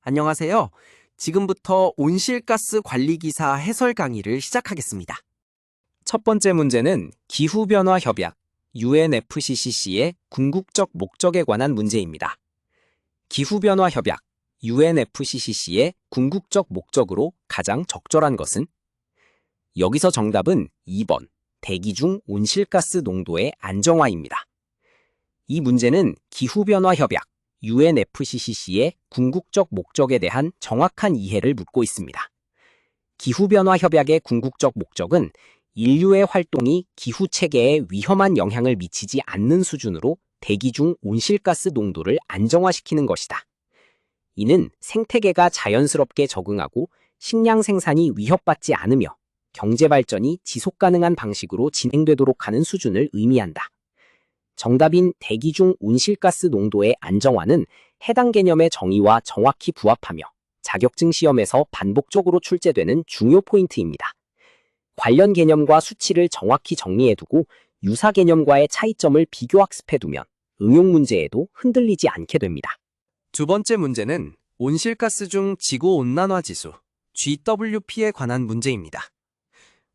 안녕하세요. 지금부터 온실가스 관리기사 해설 강의를 시작하겠습니다. 첫 번째 문제는 기후변화 협약 UNFCCC의 궁극적 목적에 관한 문제입니다. 기후변화 협약 UNFCCC의 궁극적 목적으로 가장 적절한 것은? 여기서 정답은 2번 대기 중 온실가스 농도의 안정화입니다. 이 문제는 기후변화 협약 UNFCCC의 궁극적 목적에 대한 정확한 이해를 묻고 있습니다. 기후변화 협약의 궁극적 목적은 인류의 활동이 기후체계에 위험한 영향을 미치지 않는 수준으로 대기 중 온실가스 농도를 안정화시키는 것이다. 이는 생태계가 자연스럽게 적응하고 식량 생산이 위협받지 않으며 경제발전이 지속가능한 방식으로 진행되도록 하는 수준을 의미한다. 정답인 대기 중 온실가스 농도의 안정화는 해당 개념의 정의와 정확히 부합하며 자격증 시험에서 반복적으로 출제되는 중요 포인트입니다. 관련 개념과 수치를 정확히 정리해두고 유사 개념과의 차이점을 비교학습해두면 응용 문제에도 흔들리지 않게 됩니다. 두 번째 문제는 온실가스 중 지구온난화 지수 GWP에 관한 문제입니다.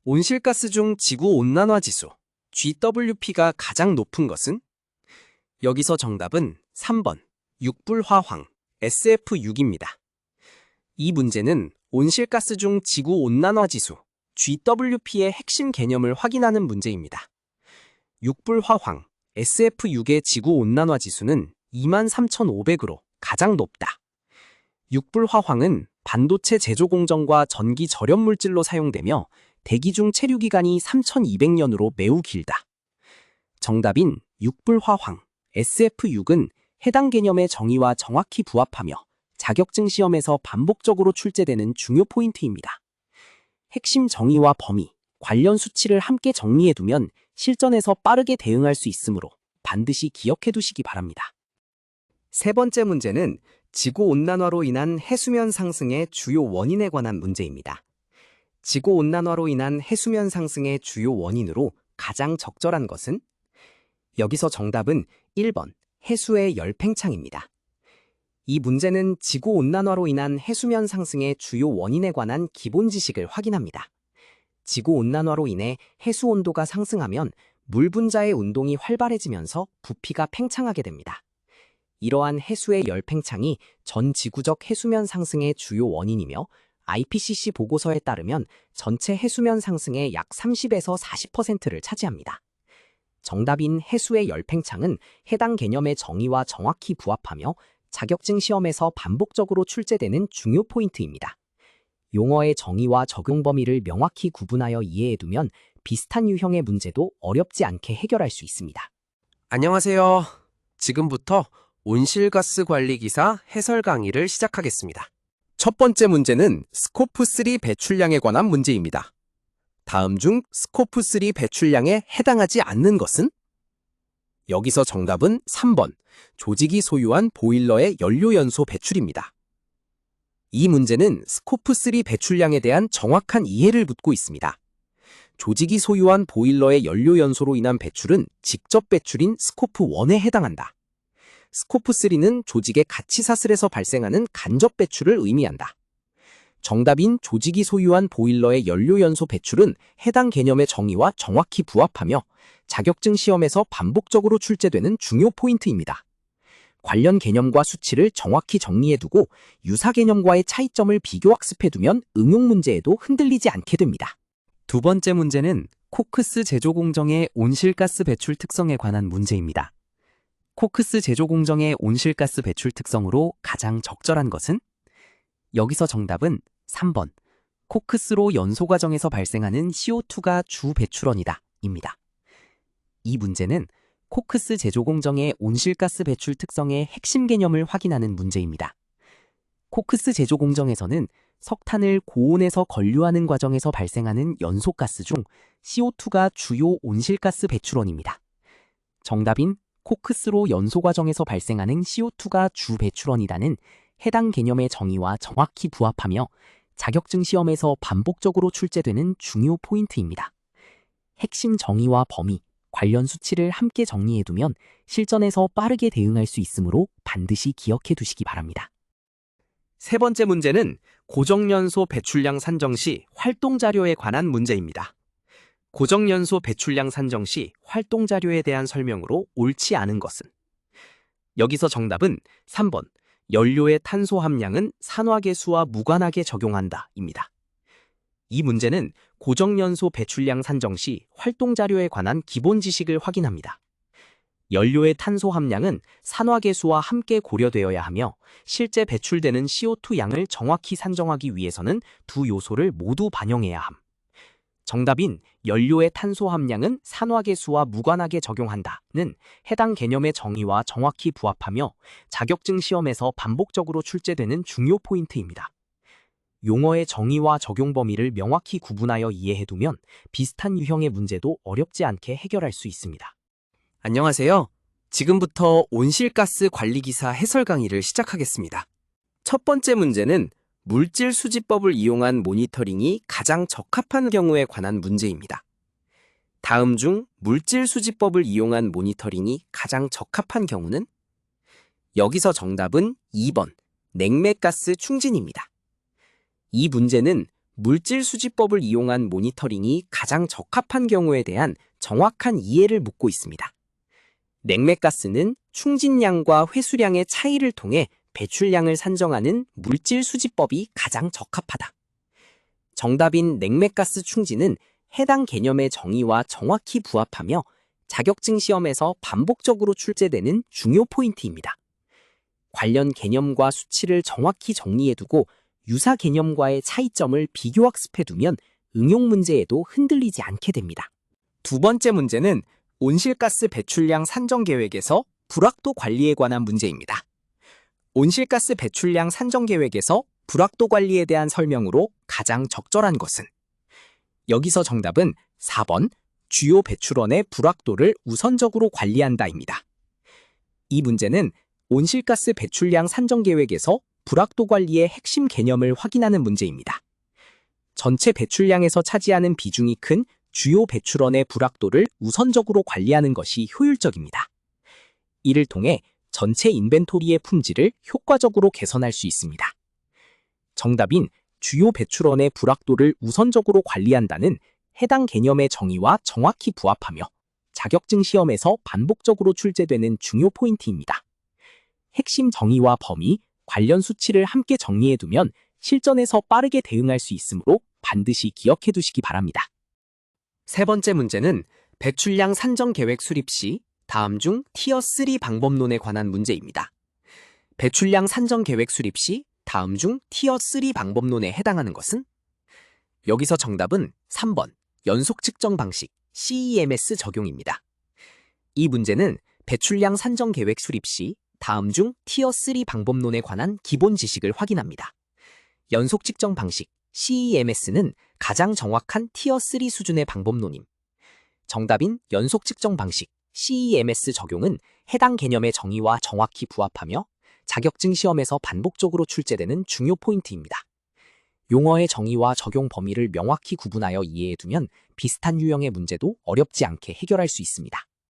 온실가스 중 지구온난화 지수 GWP가 가장 높은 것은? 여기서 정답은 3번 육불화황 SF6입니다. 이 문제는 온실가스 중 지구온난화 지수 GWP의 핵심 개념을 확인하는 문제입니다. 육불화황 SF6의 지구온난화 지수는 23,500으로 가장 높다. 육불화황은 반도체 제조 공정과 전기 절연 물질로 사용되며 대기 중 체류 기간이 3,200년으로 매우 길다. 정답인 육불화황 SF6은 해당 개념의 정의와 정확히 부합하며 자격증 시험에서 반복적으로 출제되는 중요 포인트입니다. 핵심 정의와 범위, 관련 수치를 함께 정리해두면 실전에서 빠르게 대응할 수 있으므로 반드시 기억해두시기 바랍니다. 세 번째 문제는 지구온난화로 인한 해수면 상승의 주요 원인에 관한 문제입니다. 지구온난화로 인한 해수면 상승의 주요 원인으로 가장 적절한 것은? 여기서 정답은 1번 해수의 열팽창입니다. 이 문제는 지구온난화로 인한 해수면 상승의 주요 원인에 관한 기본 지식을 확인합니다. 지구온난화로 인해 해수 온도가 상승하면 물 분자의 운동이 활발해지면서 부피가 팽창하게 됩니다. 이러한 해수의 열팽창이 전 지구적 해수면 상승의 주요 원인이며 IPCC 보고서에 따르면 전체 해수면 상승의 약 30에서 40%를 차지합니다. 정답인 해수의 열팽창은 해당 개념의 정의와 정확히 부합하며 자격증 시험에서 반복적으로 출제되는 중요 포인트입니다. 용어의 정의와 적용 범위를 명확히 구분하여 이해해두면 비슷한 유형의 문제도 어렵지 않게 해결할 수 있습니다. 안녕하세요. 지금부터 온실가스 관리기사 해설 강의를 시작하겠습니다. 첫 번째 문제는 스코프3 배출량에 관한 문제입니다. 다음 중 스코프3 배출량에 해당하지 않는 것은? 여기서 정답은 3번 조직이 소유한 보일러의 연료연소 배출입니다. 이 문제는 스코프3 배출량에 대한 정확한 이해를 묻고 있습니다. 조직이 소유한 보일러의 연료연소로 인한 배출은 직접 배출인 스코프1에 해당한다. 스코프3는 조직의 가치사슬에서 발생하는 간접 배출을 의미한다. 정답인 조직이 소유한 보일러의 연료연소 배출은 해당 개념의 정의와 정확히 부합하며 자격증 시험에서 반복적으로 출제되는 중요 포인트입니다. 관련 개념과 수치를 정확히 정리해두고 유사 개념과의 차이점을 비교학습해두면 응용 문제에도 흔들리지 않게 됩니다. 두 번째 문제는 코크스 제조 공정의 온실가스 배출 특성에 관한 문제입니다. 코크스 제조 공정의 온실가스 배출 특성으로 가장 적절한 것은? 여기서 정답은 3번 코크스로 연소 과정에서 발생하는 CO2가 주 배출원이다 입니다. 이 문제는 코크스 제조 공정의 온실가스 배출 특성의 핵심 개념을 확인하는 문제입니다. 코크스 제조 공정에서는 석탄을 고온에서 건류하는 과정에서 발생하는 연소가스 중 CO2가 주요 온실가스 배출원입니다. 정답인 코크스로 연소 과정에서 발생하는 CO2가 주 배출원이다는 해당 개념의 정의와 정확히 부합하며 자격증 시험에서 반복적으로 출제되는 중요 포인트입니다. 핵심 정의와 범위, 관련 수치를 함께 정리해두면 실전에서 빠르게 대응할 수 있으므로 반드시 기억해 두시기 바랍니다. 세 번째 문제는 고정연소 배출량 산정 시 활동 자료에 관한 문제입니다. 고정연소 배출량 산정 시 활동 자료에 대한 설명으로 옳지 않은 것은? 여기서 정답은 3번, 연료의 탄소 함량은 산화계수와 무관하게 적용한다 입니다. 이 문제는 고정연소 배출량 산정 시 활동 자료에 관한 기본 지식을 확인합니다. 연료의 탄소 함량은 산화계수와 함께 고려되어야 하며 실제 배출되는 CO2 양을 정확히 산정하기 위해서는 두 요소를 모두 반영해야 함. 정답인 연료의 탄소 함량은 산화계수와 무관하게 적용한다는 해당 개념의 정의와 정확히 부합하며 자격증 시험에서 반복적으로 출제되는 중요 포인트입니다. 용어의 정의와 적용 범위를 명확히 구분하여 이해해두면 비슷한 유형의 문제도 어렵지 않게 해결할 수 있습니다. 안녕하세요. 지금부터 온실가스 관리기사 해설 강의를 시작하겠습니다. 첫 번째 문제는 물질 수지법을 이용한 모니터링이 가장 적합한 경우에 관한 문제입니다. 다음 중 물질 수지법을 이용한 모니터링이 가장 적합한 경우는? 여기서 정답은 2번, 냉매가스 충진입니다. 이 문제는 물질 수지법을 이용한 모니터링이 가장 적합한 경우에 대한 정확한 이해를 묻고 있습니다. 냉매가스는 충진량과 회수량의 차이를 통해 배출량을 산정하는 물질 수지법이 가장 적합하다. 정답인 냉매가스 충진은 해당 개념의 정의와 정확히 부합하며 자격증 시험에서 반복적으로 출제되는 중요 포인트입니다. 관련 개념과 수치를 정확히 정리해두고 유사 개념과의 차이점을 비교학습해두면 응용 문제에도 흔들리지 않게 됩니다. 두 번째 문제는 온실가스 배출량 산정 계획에서 불확도 관리에 관한 문제입니다. 온실가스 배출량 산정 계획에서 불확도 관리에 대한 설명으로 가장 적절한 것은? 여기서 정답은 4번, 주요 배출원의 불확도를 우선적으로 관리한다입니다. 이 문제는 온실가스 배출량 산정 계획에서 불확도 관리의 핵심 개념을 확인하는 문제입니다. 전체 배출량에서 차지하는 비중이 큰 주요 배출원의 불확도를 우선적으로 관리하는 것이 효율적입니다. 이를 통해 전체 인벤토리의 품질을 효과적으로 개선할 수 있습니다. 정답인 주요 배출원의 불확도를 우선적으로 관리한다는 해당 개념의 정의와 정확히 부합하며 자격증 시험에서 반복적으로 출제되는 중요 포인트입니다. 핵심 정의와 범위, 관련 수치를 함께 정리해두면 실전에서 빠르게 대응할 수 있으므로 반드시 기억해 두시기 바랍니다. 세 번째 문제는 배출량 산정 계획 수립 시 다음 중 티어 3 방법론에 관한 문제입니다. 배출량 산정 계획 수립 시 다음 중 티어 3 방법론에 해당하는 것은? 여기서 정답은 3번, 연속 측정 방식 CEMS 적용입니다. 이 문제는 배출량 산정 계획 수립 시 다음 중 티어 3 방법론에 관한 기본 지식을 확인합니다. 연속 측정 방식 CEMS는 가장 정확한 티어 3 수준의 방법론임. 정답인 연속 측정 방식 CEMS 적용은 해당 개념의 정의와 정확히 부합하며 자격증 시험에서 반복적으로 출제되는 중요 포인트입니다. 용어의 정의와 적용 범위를 명확히 구분하여 이해해두면 비슷한 유형의 문제도 어렵지 않게 해결할 수 있습니다.